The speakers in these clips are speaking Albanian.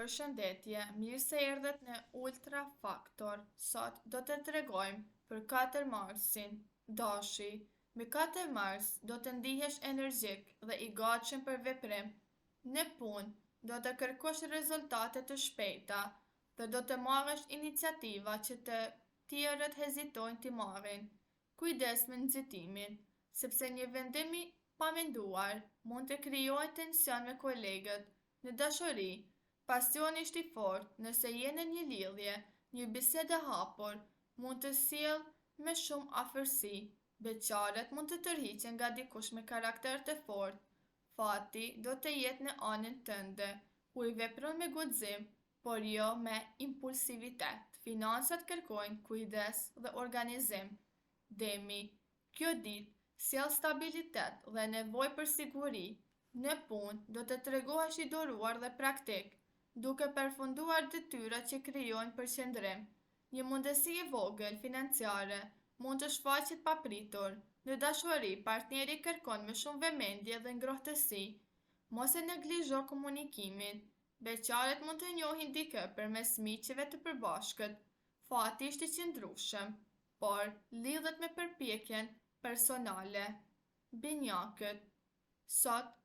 Përshëndetje, mirë se erdhët në Ultra Faktor. Sot do të tregojmë për 4 marsin. Dashi, me 4 mars do të ndihesh energjik dhe i gatshëm për veprim. Në punë do të kërkosh rezultate të shpejta dhe do të marrësh iniciativa që të tjerët hezitojnë t'i marrin. Kujdes me nxitimin, sepse një vendim i pamenduar mund të krijojë tension me kolegët. Në dashuri, pasioni është i fortë. Nëse je në një lidhje, një bisedë e hapur mund të sjellë me shumë afërsi. Beqarët mund të tërhiqen nga dikush me karakter të fortë. Fati do të jetë në anën tënde, ku i vepron me guxim, por jo me impulsivitet. Financat kërkojnë kujdes dhe organizim. Demi, kjo ditë sjell stabilitet dhe nevojë për siguri. Në punë do të tregohesh i doruar dhe praktik, duke përfunduar detyrat që krijojnë përqendrim. Një mundësi e vogël financiare mund të shfaqet papritur. Në dashuri, partneri kërkon me shumë vëmendje dhe ngrohtësi. Mos e neglizho komunikimin. Beqarët mund të njohin dikë përmes miqve të përbashkët. Fati është i qëndrueshëm, por lidhet me përpjekjen personale. Binjakët, sot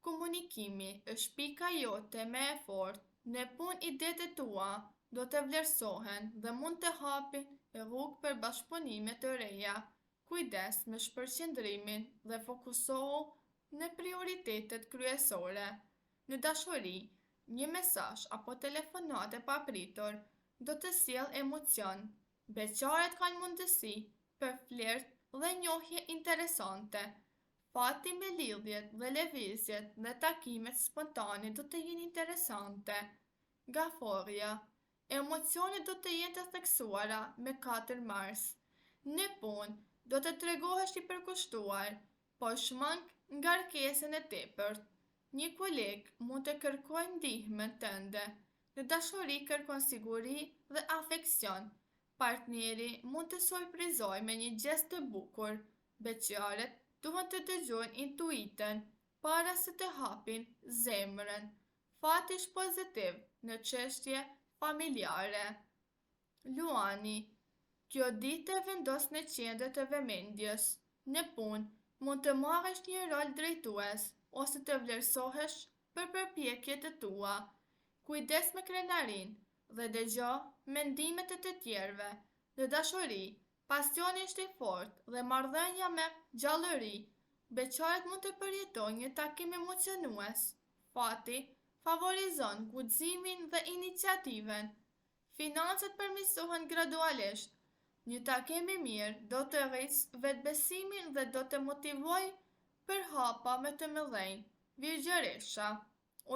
komunikimi është pika jote më e fortë. Në punë idetë e tua do të vlerësohen dhe mund të hapin rrugë për bashkëpunime të reja. Kujdes me shpërqendrimin dhe fokusohu në prioritetet kryesore. Në dashuri, një mesazh apo telefonat e papritur do të sjellë emocion. Beqarët kanë mundësi për flirt dhe njohje interesante. Fati me lidhjet dhe lëvizjet dhe takimet spontane do të jenë interesante. Gaforja, emocionet do të jenë të theksuara me 4 mars. Në punë do të tregohesh i përkushtuar, por shmang nga ngarkesën e tepërt. Një koleg mund të kërkojë ndihmën tënde. Në dashuri kërkon siguri dhe afeksion. Partneri mund të surprizojë me një gest të bukur. Beqarët duhet të dëgjojnë intuitën para se të hapin zemrën. Fati është pozitiv në çështje familjare. Luani, kjo ditë e vendos në qendër të vëmendjes. Në punë mund të marrësh një rol drejtues ose të vlerësohesh për përpjekjet e tua. Kujdes me krenarinë dhe dëgjo mendimet e të tjerëve. Në dashuri, pasioni është i fortë dhe marrëdhënia me gjallëri. Beqarët mund të përjetojnë një takim emocionues. Fati favorizon guximin dhe iniciativën. Financat përmirësohen gradualisht. Një takim i mirë do të rrisë vetbesimin dhe do të motivojë për hapa më të mëdhenj. Virgjëresha,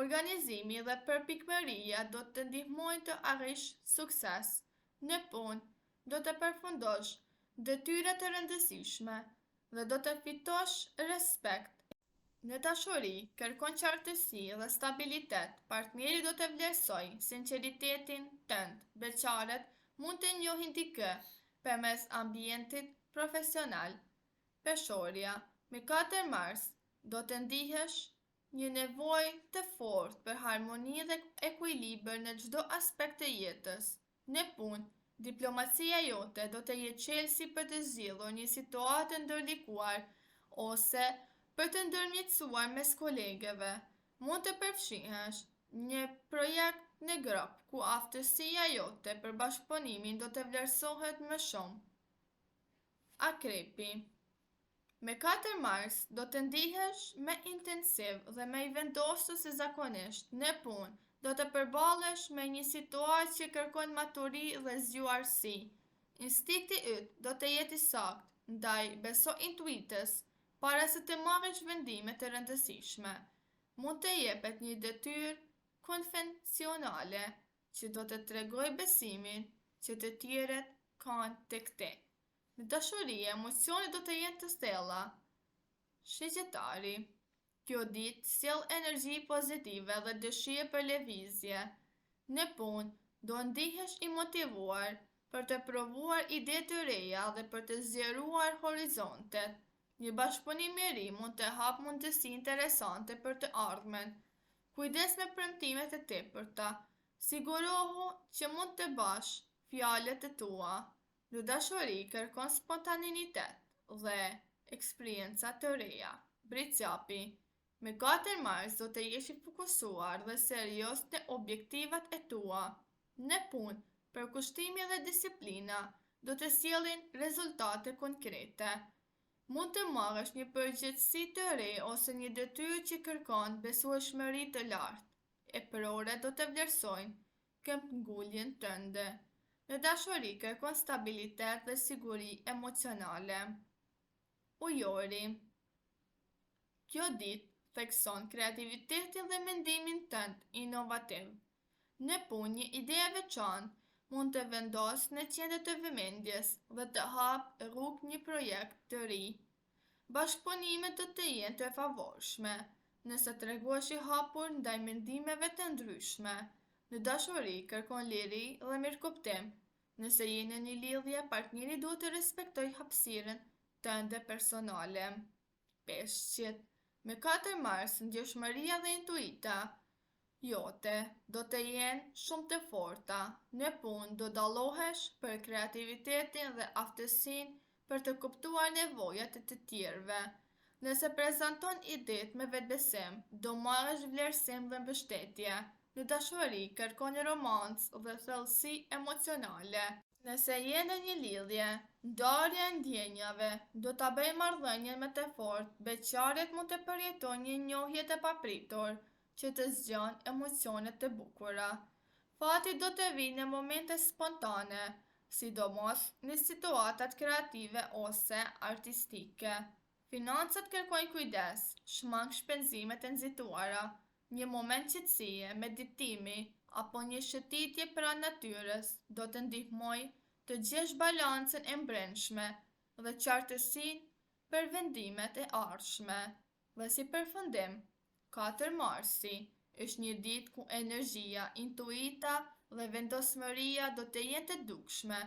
organizimi dhe përpikëria do të ndihmojnë të arrish sukses. Në punë do të përfundosh detyra të rëndësishme dhe do të fitosh respekt. Në dashuri, kërkon qartësi dhe stabilitet. Partneri do të vlerësojë sinqeritetin tënd. Beqarët mund të njohin dikë përmes ambientit profesional. Peshorja, me 4 mars do të ndihesh një nevojë të fortë për harmoni dhe ekuilibër në çdo aspekt të jetës. Në punë, diplomacia jote do të jetë çelësi për të zgjidhur një situatë ndërlikuar ose për të ndërmjetësuar mes kolegëve. Mund të përfshihesh një projekt në grup ku aftësia jote për bashkëpunimin do të vlerësohet më shumë. Akrepi, me 4 mars do të ndihesh më intensiv dhe më i vendosur se zakonisht. Në punë do të përballesh me një situatë që kërkon maturi dhe zgjuarsi. Instinkti yt do të jetë i saktë, ndaj beso intuitës para se të marrësh vendime të rëndësishme. Mund të jepet një detyrë konvencionale që do të tregojë besimin që të tjerët kanë tek ti. Në dashuri, emocionet do të jenë të thella. Shigjetari, kjo ditë sjell energji pozitive dhe dëshirë për lëvizje. Në punë, do ndihesh i motivuar për të provuar ide të reja dhe për të zgjeruar horizontet. Një bashkëpunim i ri mund të hap mundësi interesante për të ardhmen. Kujdes me premtimet e tepërta. Sigurohu që mund të bash fjalët e tua. Në dashuri kërkon spontaninitet dhe eksperienca të reja. Britsjapi, me 4 mars do të jesh i fokusuar dhe serios në objektivat e tua. Në punë, përkushtimi dhe disiplina do të sjellin rezultate konkrete. Mund të marrësh një përgjegjësi të re ose një detyrë që kërkon besueshmëri të lartë. E përore do të vlerësojnë këmbënguljen tënde. Në dashuri kërkon stabilitet dhe siguri emocionale. Ujori, kjo ditë thekson kreativitetin dhe mendimin tënd inovativ. Në punë, një ide e veçantë mund të vendosë në qendër të vëmendjes dhe të hapë rrugë një projekt të ri. Bashkëpunimet do të jenë të favorshme, nëse tregohesh i hapur ndaj mendimeve të ndryshme. Në dashuri kërkon liri dhe mirëkuptim. Nëse je në një lidhje, partneri duhet të respektojë hapësirën tënde personale. Peshqit, me 4 mars, ndjeshmëria dhe intuita jote do të jenë shumë të forta. Në punë do dallohesh për kreativitetin dhe aftësinë për të kuptuar nevojat e të tjerëve. Nëse prezanton idetë me vetbesim, do marrësh vlerësim dhe mbështetje. Në dashuri kërkon romancë dhe thellësi emocionale. Nëse je në një lidhje, ndarja e ndjenjave do ta bëjë marrëdhënien më të fortë. Beqaret mund të përjetojnë një njohje të papritur që të zgjon emocione të bukura. Fati do të vijë në momente spontane, sidomos në situatat kreative ose artistike. Financat kërkojnë kujdes, shmang shpenzimet e nxituara. Një moment qetësie, meditimi apo një shëtitje pranë natyrës do të ndihmojë të gjesh balancën e brendshme dhe qartësinë për vendimet e ardhshme. Dhe si përfundim, 4 marsi është një ditë ku energjia, intuita dhe vendosmëria do të jenë të dukshme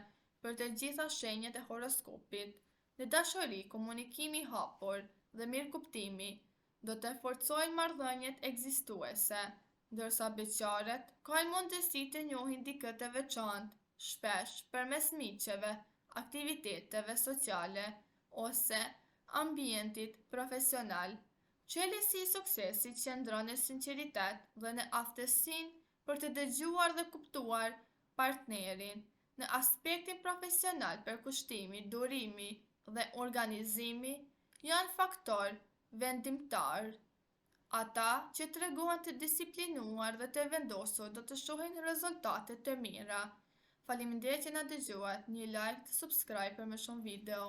për të gjitha shenjat e horoskopit. Në dashuri, komunikimi i hapur dhe mirëkuptimi do të forcojnë marrëdhëniet ekzistuese, ndërsa beqaret kanë mundësi të njohin dikë të veçantë, shpesh përmes miqeve, aktiviteteve sociale ose ambientit profesional. Çelësi i suksesit qëndron në sinqeritet dhe në aftësinë për të dëgjuar dhe kuptuar partnerin. Në aspektin profesional, përkushtimi, durimi dhe organizimi janë faktorë vendimtar. Ata që tregohen të disiplinuar dhe të vendosur do të shohin rezultate të mira. Faleminderit që na dëgjuat. Një like, subscribe për më shumë video.